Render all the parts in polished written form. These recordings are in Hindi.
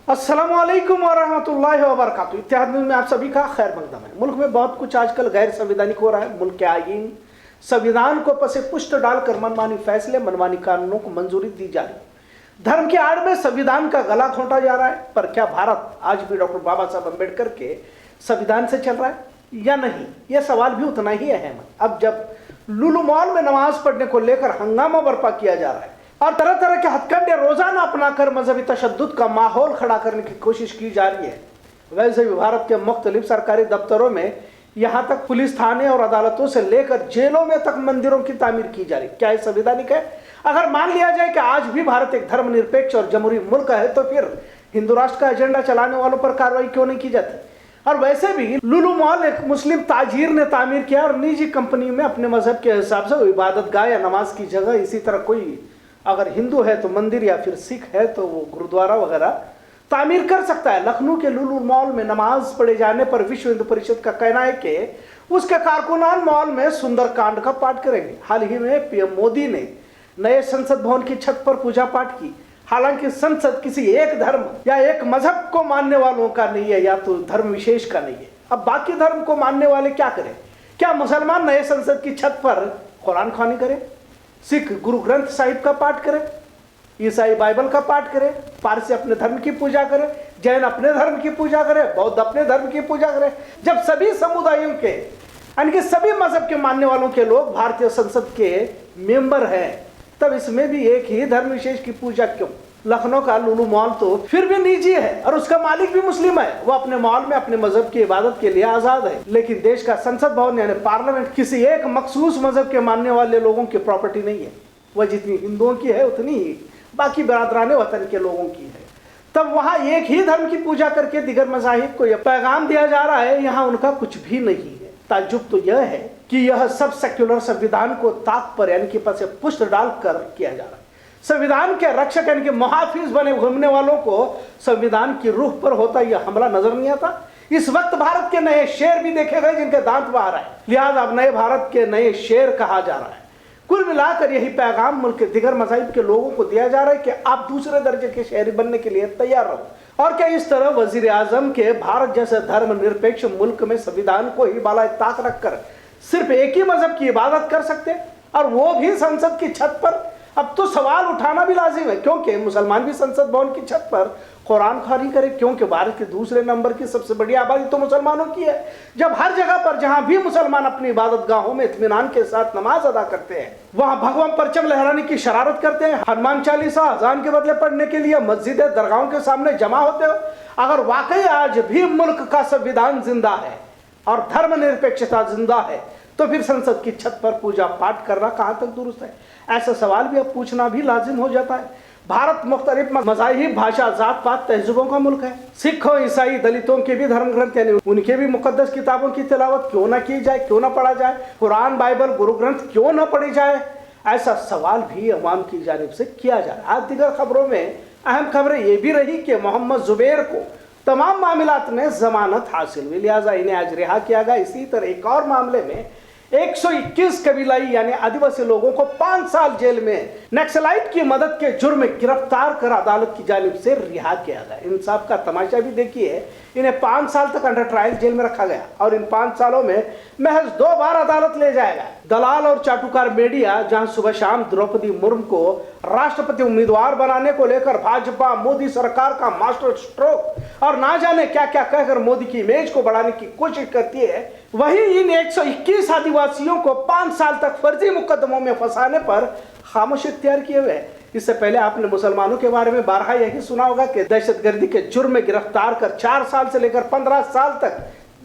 अस्सलामुअलैकुम वरहमतुल्लाहि वबरकातुहू। इत्तेहाद न्यूज़ में आप सभी का खैर मकदम है। मुल्क में बहुत कुछ आजकल गैर संवैधानिक हो रहा है। मुल्क के आईन संविधान को पसे पुष्ट डालकर मनमानी फैसले, मनमानी कानूनों को मंजूरी दी जा रही है। धर्म की आड़ में संविधान का गला घोंटा जा रहा है। पर क्या भारत आज भी डॉक्टर बाबा साहब अम्बेडकर के संविधान से चल रहा है या नहीं, यह सवाल भी उतना ही अहम है। अब जब लुलु मॉल में नमाज पढ़ने को लेकर हंगामा बर्पा किया जा रहा है और तरह तरह के हथकंडे रोजाना अपनाकर मजहबी तशद्दुद का माहौल खड़ा करने की कोशिश की जा रही है, वैसे भी भारत के मुख्तलिफ सरकारी दफ्तरों में यहाँ तक पुलिस थाने और अदालतों से लेकर जेलों में तक मंदिरों की तामीर की जा रही। क्या यह संवैधानिक है? अगर मान लिया जाए कि आज भी भारत एक धर्मनिरपेक्ष और जमहूरी मुल्क है, तो फिर हिंदू राष्ट्र का एजेंडा चलाने वालों पर कार्रवाई क्यों नहीं की जाती? और वैसे भी लुलु मॉल एक मुस्लिम ताजीर ने तामीर किया और निजी कंपनी में अपने मजहब के हिसाब से इबादत गाह या नमाज की जगह, इसी तरह कोई अगर हिंदू है तो मंदिर या फिर सिख है तो वो गुरुद्वारा वगैरह तामीर कर सकता है। लखनऊ के लुलु मॉल में नमाज पढ़े जाने पर विश्व हिंदू परिषद का कहना है कि उसके कारकुनान मॉल में सुंदरकांड का पाठ करेंगे। हाल ही में पीएम मोदी ने नए संसद भवन की छत पर पूजा पाठ की। हालांकि संसद किसी एक धर्म या एक मजहब को मानने वालों का नहीं है या तो धर्म विशेष का नहीं है। अब बाकी धर्म को मानने वाले क्या करें? क्या मुसलमान नए संसद की छत पर कुरान ख्वानी करें, सिख गुरु ग्रंथ साहिब का पाठ करें, ईसाई बाइबल का पाठ करें, पारसी अपने धर्म की पूजा करें, जैन अपने धर्म की पूजा करें, बौद्ध अपने धर्म की पूजा करें? जब सभी समुदायों के यानी कि सभी मजहब के मानने वालों के लोग भारतीय संसद के मेंबर हैं, तब इसमें भी एक ही धर्म विशेष की पूजा क्यों? लखनऊ का लुलु मॉल तो फिर भी निजी है और उसका मालिक भी मुस्लिम है। वो अपने मॉल में अपने मजहब की इबादत के लिए आजाद है, लेकिन देश का संसद भवन यानी पार्लियामेंट किसी एक मखसूस मजहब के मानने वाले लोगों की प्रॉपर्टी नहीं है। वह जितनी हिंदुओं की है उतनी ही बाकी बरादराने वतन के लोगों की है। तब वहां एक ही धर्म की पूजा करके दिगर मज़ाहिब को यह पैगाम दिया जा रहा है, यहाँ उनका कुछ भी नहीं है। ताज्जुब तो यह है कि यह सब सेक्युलर संविधान को ताक पर यानी कि पसे पुष्ट डालकर किया जा रहा है। संविधान के रक्षक यानी कि मुहाफिज बने घूमने वालों को संविधान की रूह पर होता यह हमला नजर नहीं आता। इस वक्त भारत के नए शेर भी देखे गए जिनके दांत बाहर आए, लिहाजा अब नए भारत के नए शेर कहा जा रहा है। कुल मिलाकर यही पैगाम मुल्क के दिगर मज़ाहिब के लोगों को दिया जा रहा है कि आप दूसरे दर्जे के शहरी बनने के लिए तैयार रहो। और क्या इस तरह वजीर आजम के भारत जैसे धर्मनिरपेक्ष मुल्क में संविधान को ही बालाए ताक रखकर सिर्फ एक ही मजहब की इबादत कर सकते, और वो भी संसद की छत पर? अब तो सवाल उठाना भी लाजिम है, क्योंकि मुसलमान भी संसद भवन की छत पर कुरान ख्वानी करे, क्योंकि भारत के दूसरे नंबर की सबसे बड़ी आबादी तो मुसलमानों की है। जब हर जगह पर जहां भी मुसलमान अपनी इबादत गाहों में इत्मीनान के साथ नमाज अदा करते हैं, वहां भगवा परचम लहराने की शरारत करते हैं, हनुमान चालीसा अजान के बदले पढ़ने के लिए मस्जिद दरगाहों के सामने जमा होते हो, अगर वाकई आज भी मुल्क का संविधान जिंदा है और धर्मनिरपेक्षता जिंदा है, तो फिर संसद की छत पर पूजा पाठ करना कहां तक दुरुस्त है? ऐसा सवाल भी अब पूछना भी लाजिम हो जाता है। भारत मुख्तलिफ मज़ाहिब, भाषा, जात पात, तहज़ुबों का मुल्क है। सिखों, ईसाई, दलितों के भी धर्म ग्रंथ यानी उनके भी मुकद्दस किताबों की तिलावत क्यों ना की जाए, क्यों ना पढ़ा जाए? कुरान, बाइबल, गुरु ग्रंथ क्यों ना पढ़ी जाए? ऐसा सवाल भी अवाम की जानिब से किया जा रहा है। आज दिगर खबरों में अहम खबरें ये भी रही कि मोहम्मद जुबैर को तमाम मामलात में जमानत हासिल हुई, लिहाजा इन्हें आज रिहा किया गया। इसी तरह एक और मामले में 121 कबीलाई यानी आदिवासी लोगों को 5 साल जेल में नक्सलाइट की मदद के जुर्म में गिरफ्तार कर अदालत की जानिब से रिहा किया गया। इंसाफ का तमाशा भी देखिए, इन्हें 5 साल तक अंडर ट्रायल जेल में रखा गया और इन 5 सालों में महज 2 बार अदालत ले जाएगा। दलाल और चाटुकार मीडिया जहां सुबह शाम द्रौपदी मुर्मू को राष्ट्रपति उम्मीदवार बनाने को लेकर भाजपा मोदी सरकार का मास्टर स्ट्रोक और ना जाने क्या क्या कहकर मोदी की इमेज को बढ़ाने की कोशिश करती है, वहीं इन 121 आदिवासियों को 5 साल तक फर्जी मुकदमों में फंसाने पर खामोशी इख्तियार किए हुए। इससे पहले आपने मुसलमानों के बारे में बारहा यही सुना होगा कि दहशतगर्दी के जुर्म में गिरफ्तार कर 4 साल से लेकर 15 साल तक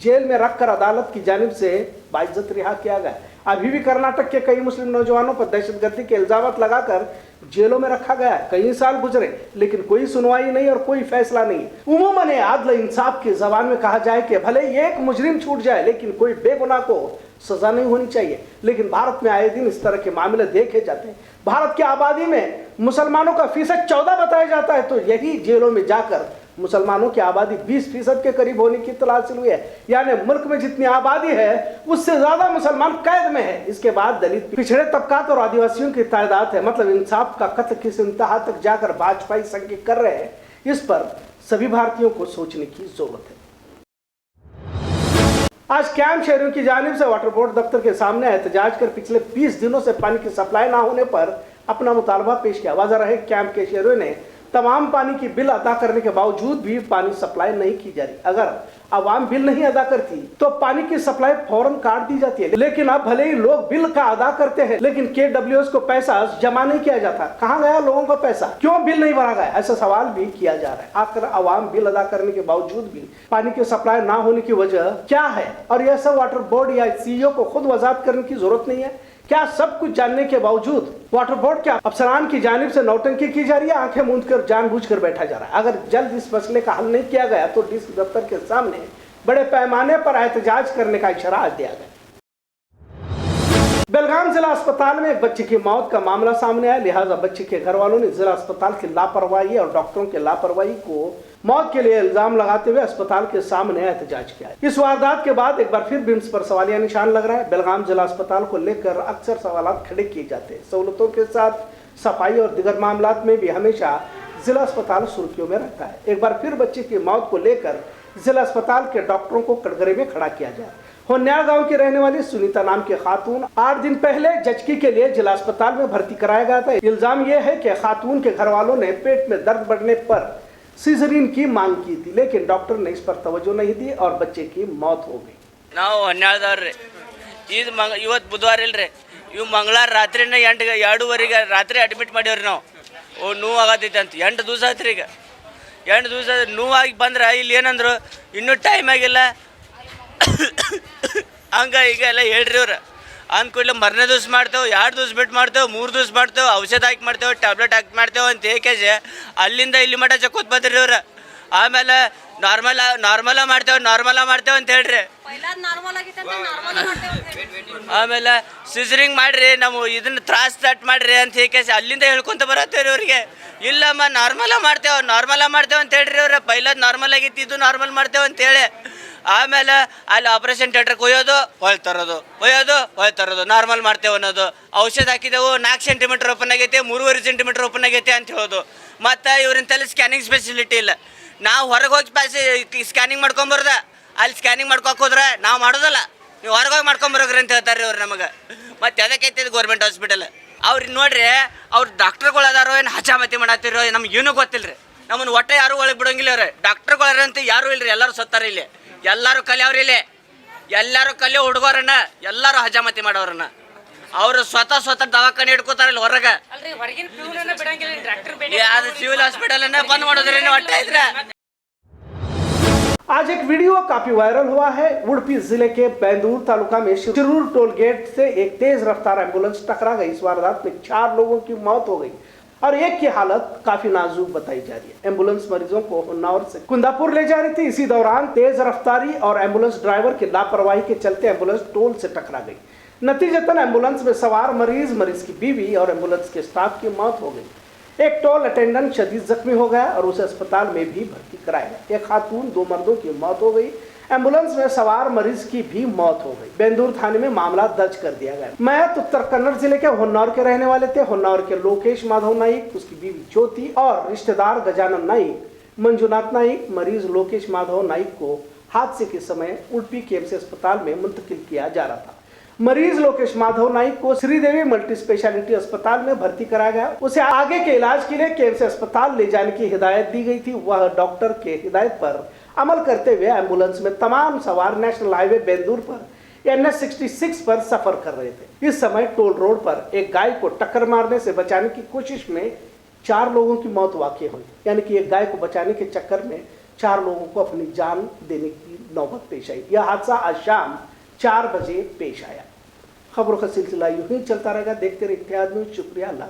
जेल में रखकर अदालत की जानिब से बाइज्जत रिहा किया गया। अभी भी कर्नाटक के कई मुस्लिम नौजवानों पर दहशतगर्दी के इल्जामात लगाकर जेलों में रखा गया। कई साल गुजरे लेकिन कोई सुनवाई नहीं और कोई फैसला नहीं। उमूमन आदल इंसाफ की जबान में कहा जाए कि भले एक मुजरिम छूट जाए लेकिन कोई बेगुनाह को सजा नहीं होनी चाहिए, लेकिन भारत में आए दिन इस तरह के मामले देखे जाते हैं। भारत की आबादी में मुसलमानों का फीसद 14 बताया जाता है, तो यही जेलों में जाकर मुसलमानों की आबादी 20% के करीब होने की इत्तला हासिल हुई है। यानी मुल्क में जितनी आबादी है उससे ज्यादा मुसलमान कैद में है। इसके बाद दलित, पिछड़े तबकात और आदिवासियों की तादाद है। मतलब इंसाफ का कत्ल किस इंतहा तक जाकर भाजपाई संघ कर रहे हैं, इस पर सभी भारतीयों को सोचने की जरूरत है। आज कैंप शहरियों की जानिब से वाटर बोर्ड दफ्तर के सामने एहतजाज कर पिछले 20 दिनों से पानी की सप्लाई ना होने पर अपना मुतालबा पेश किया। वजह रहे कैंप के शहरियों ने तमाम पानी की बिल अदा करने के बावजूद भी पानी सप्लाई नहीं की जा रही। अगर आवाम बिल नहीं अदा करती तो पानी की सप्लाई फौरन काट दी जाती है, लेकिन अब भले ही लोग बिल का अदा करते हैं लेकिन KWS को पैसा जमा नहीं किया जाता। कहाँ गया लोगों का पैसा, क्यों बिल नहीं भरा गया, ऐसा सवाल भी किया जा रहा है। आखिर आवाम बिल अदा करने के बावजूद भी पानी की सप्लाई ना होने की वजह क्या है, और यह सब वाटर बोर्ड या CEO को खुद वजाहत करने की जरूरत नहीं है। क्या सब कुछ जानने के बावजूद वाटर बोर्ड के अफसरान की जानिब से नौटंकी की जा रही है, आंखें मूंद कर जानबूझकर बैठा जा रहा है। अगर जल्द इस मसले का हल नहीं किया गया तो DC दफ्तर के सामने बड़े पैमाने पर एहतजाज करने का इशारा आज दिया गया। बेलगाम जिला अस्पताल में एक बच्चे की मौत का मामला सामने आया, लिहाजा बच्चे के घर वालों ने जिला अस्पताल की लापरवाही और डॉक्टरों के लापरवाही को मौत के लिए इल्जाम लगाते हुए अस्पताल के सामने एहतजाज किया। इस वारदात के बाद एक बार फिर बिम्स पर सवालिया निशान लग रहा है। बेलगाम जिला अस्पताल को लेकर अक्सर सवाल खड़े किए जाते हैं। सहूलतों के साथ सफाई और दीगर मामलात में भी हमेशा जिला अस्पताल सुर्खियों में रहता है। एक बार फिर बच्चे की मौत को लेकर जिला अस्पताल के डॉक्टरों को कटघरे में खड़ा किया जाए। होन्याल गांव की रहने वाली सुनीता नाम की खातून 8 दिन पहले जचकी के लिए जिला अस्पताल में भर्ती कराया गया था। इल्जाम यह है कि खातून के घर वालों ने पेट में दर्द बढ़ने पर सीजरिन की मांग की थी, लेकिन डॉक्टर ने इस पर तवज्जो नहीं दी और बच्चे की मौत हो गई। ನಾವು ಹೊನ್ನಾಳದವ್ರಿ ಇವತ್ತು ಬುಧವಾರ ಇಲ್ರಿ, ಇವು ಮಂಗಳವಾರ ರಾತ್ರಿನ 2:30 ರಾತ್ರಿ ಅಡ್ಮಿಟ್ ಮಾಡ್ಯವ್ರಿ ನಾವು. ನೋವು ಆಗತೈತೆ ಅಂತ 8 ದಿವಸ ಆಯ್ತು ರೀ. ಈಗ 8 ದಿವಸ ನೋವಾಗಿ ಬಂದ್ರೆ ಇಲ್ಲಿ ಏನಂದ್ರು ಇನ್ನೂ ಟೈಮ್ ಆಗಿಲ್ಲ ಹಂಗೆ ಈಗ ಎಲ್ಲ ಹೇಳ್ರಿ ಅವ್ರು. ಅಂದ್ಕೂಡಲೇ ಮರನೇ ದಿವ್ಸ ಮಾಡ್ತೇವೆ, 2 ದಿವ್ಸ ಬಿಟ್ಟು ಮಾಡ್ತೇವೆ, 3 ದಿವ್ಸ ಮಾಡ್ತೇವೆ, ಔಷಧ ಹಾಕಿ ಮಾಡ್ತೇವೆ, ಟ್ಯಾಬ್ಲೆಟ್ ಹಾಕಿ ಮಾಡ್ತೇವೆ ಅಂತ ಏಕೆಜೆ ಅಲ್ಲಿಂದ ಇಲ್ಲಿ ಮಟ್ಟ ಚಕ್ಕೋತ್ ಬಂದ್ರಿ ಅವ್ರು. ಆಮೇಲೆ ನಾರ್ಮಲ ಮಾಡ್ತೇವೆ ಅಂತ ಹೇಳ್ರಿ. ಆಮೇಲೆ ಸಿಸರಿಂಗ್ ಮಾಡ್ರಿ, ನಾವು ಇದನ್ನ ತ್ರಾಸ ತಟ್ ಮಾಡ್ರಿ ಅಂತ ಹೇಳಿ ಅಲ್ಲಿಂದ ಹೇಳ್ಕೊಂತ ಬರತ್ತೇವ್ರಿ ಅವ್ರಿಗೆ. ಇಲ್ಲಮ್ಮ ನಾರ್ಮಲ ಮಾಡ್ತೇವೆ ಅಂತ ಹೇಳ್ರಿ ಅವ್ರ. ಪೈಲ ನಾರ್ಮಲ್ ಆಗಿತ್ತು, ಇದು ನಾರ್ಮಲ್ ಮಾಡ್ತೇವೆ ಅಂತೇಳಿ ಆಮೇಲೆ ಅಲ್ಲಿ ಆಪರೇಷನ್ ಥಿಯೇಟ್ರಿಗೆ ಒಯ್ಯೋದು ನಾರ್ಮಲ್ ಮಾಡ್ತೇವೆ ಅನ್ನೋದು. ಔಷಧ ಹಾಕಿದೆವು 4 ಸೆಂಟಿಮೀಟರ್ ಓಪನ್ ಆಗೈತೆ, 3.5 ಸೆಂಟಿಮೀಟರ್ ಓಪನ್ ಆಗೈತೆ ಅಂತ ಹೇಳೋದು. ಮತ್ತು ಇವ್ರಿನ ತಲೆ ಸ್ಕ್ಯಾನಿಂಗ್ ಫೆಸಿಲಿಟಿ ಇಲ್ಲ. ನಾವು ಹೊರಗೆ ಹೋಗಿ ಸ್ಕ್ಯಾನಿಂಗ್ ಮಾಡ್ಕೊಂಬರ್ದ, ಅಲ್ಲಿ ಸ್ಕ್ಯಾನಿಂಗ್ ಮಾಡ್ಕೊಕ್ ಹೋದ್ರೆ ನಾವು ಮಾಡೋದಲ್ಲ, ನೀವು ಹೊರಗೆ ಹೋಗಿ ಮಾಡ್ಕೊಂಬರೋಗ್ರಿ ಅಂತ ಹೇಳ್ತಾರೆ ಅವ್ರು ನಮಗೆ. ಮತ್ತು ಅದಕ್ಕೈತೆ ಗೌರ್ಮೆಂಟ್ ಹಾಸ್ಪಿಟಲ್. ಅವ್ರಿಗೆ ನೋಡ್ರಿ, ಅವ್ರು ಡಾಕ್ಟರ್ಗಳು ಅದಾರೋ ಏನು ಹಚಾಮತಿ ಮಾಡತ್ತಿರೋ ನಮ್ಗೆ ಏನೂ ಗೊತ್ತಿಲ್ಲ ರೀ. ನಮ್ಮನ್ನು ಒಟ್ಟೆ ಯಾರೂ ಒಳಗೆ ಬಿಡೋಂಗಿಲ್ಲ ಅವ್ರೆ. ಡಾಕ್ಟರ್ಗಳಂತ ಯಾರೂ ಇಲ್ಲರಿ, ಎಲ್ಲರೂ ಸತ್ತಾರ ಇಲ್ಲಿ. ಎಲ್ಲರೂ ಕಲಿಯವ್ರಿ ಇಲ್ಲಿ, ಎಲ್ಲರೂ ಕಲಿಯೋ ಹುಡುಗರನ್ನ ಎಲ್ಲರೂ ಹಜಾಮತಿ ಮಾಡೋರನ್ನ. ಅವರು ಸ್ವತಃ ದವಾಖಾನೆ ಹಿಡ್ಕೋತಾರ ಇಲ್ಲಿ ಹೊರಗೆ. ಅದು ಸಿವಿಲ್ ಹಾಸ್ಪಿಟಲ್ ಬಂದ್ ಮಾಡೋದ್ರಿ ಒಟ್ಟೆ ಇದ್ರೆ. आज एक वीडियो काफी वायरल हुआ है। उड़पी जिले के बैंदूर तालुका में शिरूर टोल गेट से एक तेज रफ्तार एम्बुलेंस टकरा गई। इस वारदात में 4 लोगों की मौत हो गई और एक की हालत काफी नाजुक बताई जा रही है। एम्बुलेंस मरीजों को होन्नावर से कुंदापुर ले जा रही थी। इसी दौरान तेज रफ्तारी और एम्बुलेंस ड्राइवर की लापरवाही के चलते एम्बुलेंस टोल से टकरा गई। नतीजतन एम्बुलेंस में सवार मरीज की बीवी और एम्बुलेंस के स्टाफ की मौत हो गई। एक टोल अटेंडेंट शदीद जख्मी हो गया और उसे अस्पताल में भी भर्ती कराया गया। एक खातून 2 मर्दों की मौत हो गई। एम्बुलेंस में सवार मरीज की भी मौत हो गई। बेंदूर थाने में मामला दर्ज कर दिया गया। मयत उत्तर कन्नड़ जिले के होन्नावर के रहने वाले थे। होन्नावर के लोकेश माधव नाइक, उसकी बीवी ज्योति और रिश्तेदार गजानन नाइक, मंजुनाथ नाइक। मरीज लोकेश माधव नाइक को हादसे के समय उड़पी KMC अस्पताल में मुंतकिल किया जा रहा था। मरीज लोकेश माधव नाइक को श्रीदेवी मल्टी स्पेशलिटी अस्पताल में भर्ती कराया गया। उसे आगे के इलाज के लिए KMC अस्पताल ले जाने की हिदायत दी गई थी। वह डॉक्टर के हिदायत पर अमल करते हुए एम्बुलेंस में तमाम सवार नेशनल हाईवे बेंदूर पर NH 66 पर सफर कर रहे थे। इस समय टोल रोड पर एक गाय को टक्कर मारने से बचाने की कोशिश में 4 लोगों की मौत वाक़ई हुई। यानी कि एक गाय को बचाने के चक्कर में 4 लोगों को अपनी जान देने की नौबत पेश आई। यह हादसा आज शाम 4 बजे पेश आया। खबरों का सिलसिला यूं ही चलता रहेगा। देखते रहिए इत्तेहाद न्यूज़। शुक्रिया, अल्लाह।